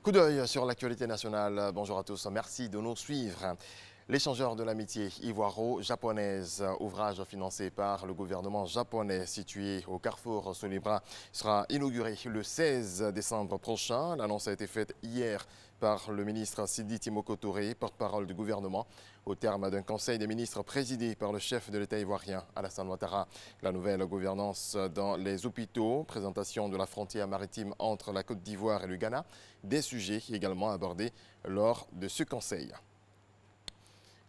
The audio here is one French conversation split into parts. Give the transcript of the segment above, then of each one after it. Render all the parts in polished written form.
Coup d'œil sur l'actualité nationale. Bonjour à tous, merci de nous suivre. L'échangeur de l'amitié ivoiro-japonaise, ouvrage financé par le gouvernement japonais situé au carrefour Solibra, sera inauguré le 16 décembre prochain. L'annonce a été faite hier par le ministre Sidi Timoko Touré, porte-parole du gouvernement, au terme d'un conseil des ministres présidé par le chef de l'État ivoirien, Alassane Ouattara. La nouvelle gouvernance dans les hôpitaux, présentation de la frontière maritime entre la Côte d'Ivoire et le Ghana, des sujets également abordés lors de ce conseil.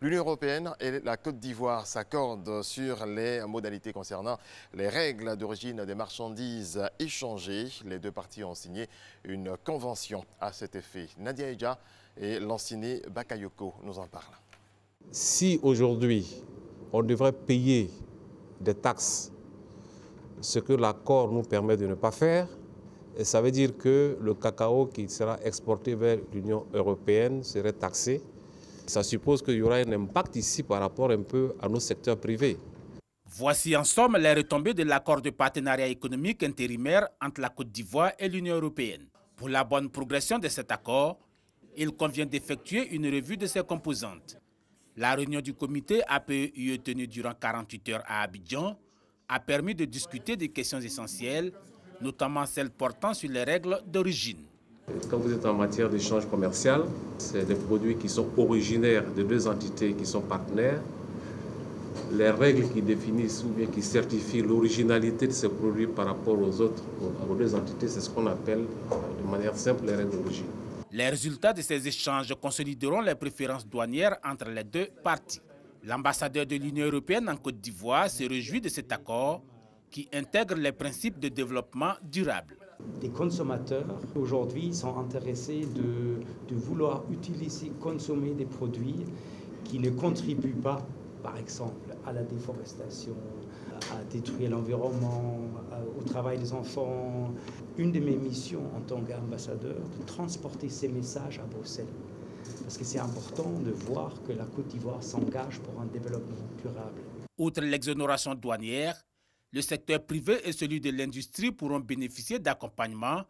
L'Union européenne et la Côte d'Ivoire s'accordent sur les modalités concernant les règles d'origine des marchandises échangées. Les deux parties ont signé une convention à cet effet. Nadia Eja et Lansine Bakayoko nous en parlent. Si aujourd'hui on devrait payer des taxes, ce que l'accord nous permet de ne pas faire, ça veut dire que le cacao qui sera exporté vers l'Union européenne serait taxé. Ça suppose qu'il y aura un impact ici par rapport un peu à nos secteurs privés. Voici en somme les retombées de l'accord de partenariat économique intérimaire entre la Côte d'Ivoire et l'Union européenne. Pour la bonne progression de cet accord, il convient d'effectuer une revue de ses composantes. La réunion du comité APE-UE tenue durant 48 heures à Abidjan a permis de discuter des questions essentielles, notamment celles portant sur les règles d'origine. Quand vous êtes en matière d'échange commercial, c'est des produits qui sont originaires de deux entités qui sont partenaires. Les règles qui définissent ou bien qui certifient l'originalité de ces produits par rapport aux deux entités, c'est ce qu'on appelle de manière simple les règles d'origine. Les résultats de ces échanges consolideront les préférences douanières entre les deux parties. L'ambassadeur de l'Union européenne en Côte d'Ivoire se réjouit de cet accord qui intègre les principes de développement durable. Les consommateurs aujourd'hui sont intéressés de vouloir utiliser, consommer des produits qui ne contribuent pas, par exemple, à la déforestation, à détruire l'environnement, au travail des enfants. Une de mes missions en tant qu'ambassadeur, de transporter ces messages à Bruxelles. Parce que c'est important de voir que la Côte d'Ivoire s'engage pour un développement durable. Outre l'exonération douanière, le secteur privé et celui de l'industrie pourront bénéficier d'accompagnement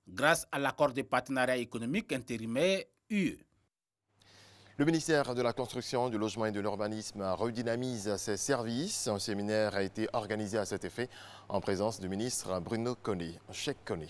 grâce à l'accord de partenariat économique intérimaire UE. Le ministère de la Construction, du Logement et de l'Urbanisme redynamise ses services. Un séminaire a été organisé à cet effet en présence du ministre Bruno Koné. Cheikh Koné.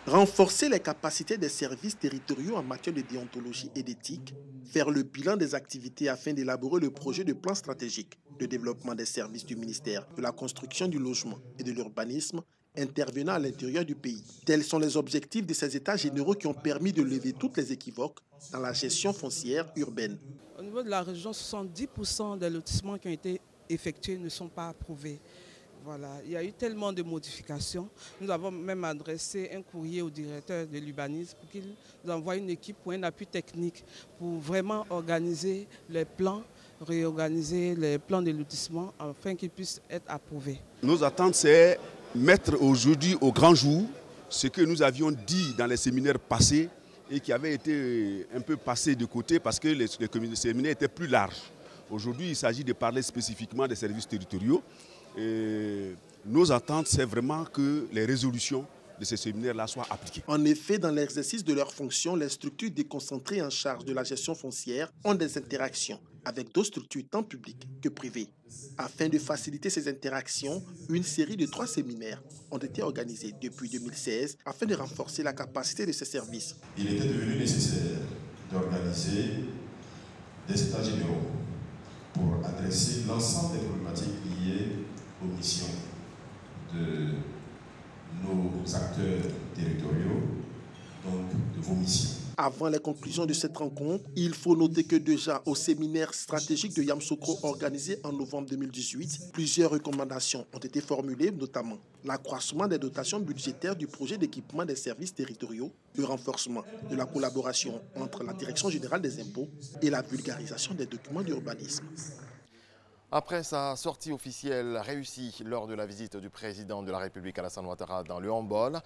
Renforcer les capacités des services territoriaux en matière de déontologie et d'éthique, faire le bilan des activités afin d'élaborer le projet de plan stratégique de développement des services du ministère de la Construction, du Logement et de l'Urbanisme intervenant à l'intérieur du pays. Tels sont les objectifs de ces états généraux qui ont permis de lever toutes les équivoques dans la gestion foncière urbaine. Au niveau de la région, 70% des lotissements qui ont été effectués ne sont pas approuvés. Voilà, il y a eu tellement de modifications. Nous avons même adressé un courrier au directeur de l'urbanisme pour qu'il nous envoie une équipe pour un appui technique pour vraiment organiser les plans, réorganiser les plans de lotissement afin qu'ils puissent être approuvés. Nos attentes, c'est mettre aujourd'hui au grand jour ce que nous avions dit dans les séminaires passés et qui avait été un peu passé de côté parce que les séminaires étaient plus larges. Aujourd'hui, il s'agit de parler spécifiquement des services territoriaux. Et nos attentes, c'est vraiment que les résolutions de ces séminaires-là soient appliquées. En effet, dans l'exercice de leurs fonctions, les structures déconcentrées en charge de la gestion foncière ont des interactions avec d'autres structures tant publiques que privées. Afin de faciliter ces interactions, une série de 3 séminaires ont été organisés depuis 2016 afin de renforcer la capacité de ces services. Il était devenu nécessaire d'organiser des états généraux pour adresser l'ensemble des problématiques liées aux missions de nos acteurs territoriaux, donc de vos missions. Avant les conclusions de cette rencontre, il faut noter que déjà au séminaire stratégique de Yamoussoukro organisé en novembre 2018, plusieurs recommandations ont été formulées, notamment l'accroissement des dotations budgétaires du projet d'équipement des services territoriaux, le renforcement de la collaboration entre la Direction générale des impôts et la vulgarisation des documents d'urbanisme. Après sa sortie officielle réussie lors de la visite du président de la République Alassane Ouattara dans le handball,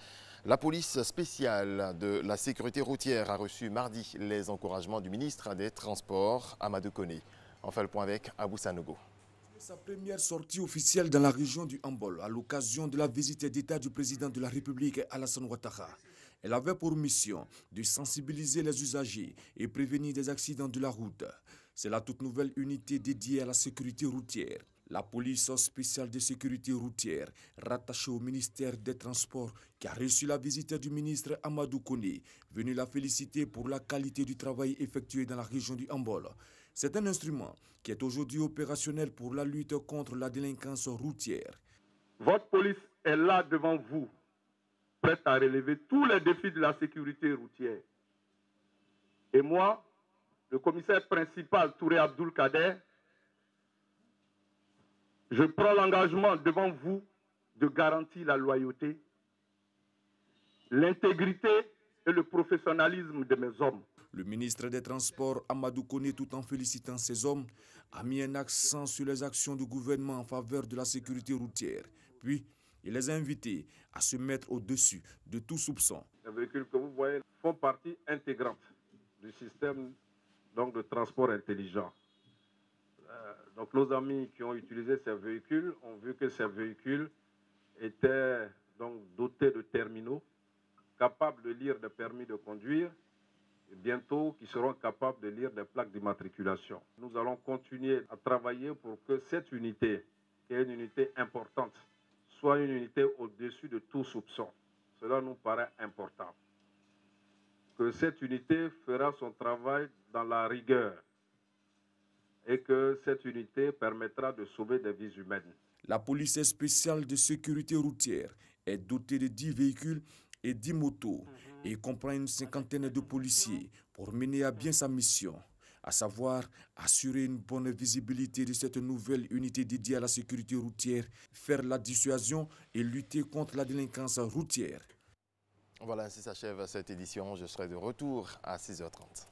la police spéciale de la sécurité routière a reçu mardi les encouragements du ministre des Transports, Amadou Koné. On fait le point avec Abou Sanogo. Sa première sortie officielle dans la région du handball à l'occasion de la visite d'État du président de la République Alassane Ouattara. Elle avait pour mission de sensibiliser les usagers et prévenir des accidents de la route. C'est la toute nouvelle unité dédiée à la sécurité routière. La police spéciale de sécurité routière, rattachée au ministère des Transports, qui a reçu la visite du ministre Amadou Koné, venu la féliciter pour la qualité du travail effectué dans la région du Hambol. C'est un instrument qui est aujourd'hui opérationnel pour la lutte contre la délinquance routière. Votre police est là devant vous, prête à relever tous les défis de la sécurité routière. Et moi, le commissaire principal Touré Abdoul Kader, je prends l'engagement devant vous de garantir la loyauté, l'intégrité et le professionnalisme de mes hommes. Le ministre des Transports, Amadou Koné, tout en félicitant ces hommes, a mis un accent sur les actions du gouvernement en faveur de la sécurité routière. Puis, il les a invités à se mettre au-dessus de tout soupçon. Les véhicules que vous voyez font partie intégrante du système de transport intelligent. Donc nos amis qui ont utilisé ces véhicules ont vu que ces véhicules étaient dotés de terminaux capables de lire des permis de conduire et bientôt qui seront capables de lire des plaques d'immatriculation. Nous allons continuer à travailler pour que cette unité, qui est une unité importante, soit une unité au-dessus de tout soupçon. Cela nous paraît important. Que cette unité fera son travail dans la rigueur et que cette unité permettra de sauver des vies humaines. La police spéciale de sécurité routière est dotée de 10 véhicules et 10 motos et comprend une cinquantaine de policiers pour mener à bien sa mission, à savoir assurer une bonne visibilité de cette nouvelle unité dédiée à la sécurité routière, faire la dissuasion et lutter contre la délinquance routière. Voilà, ainsi s'achève cette édition. Je serai de retour à 6h30.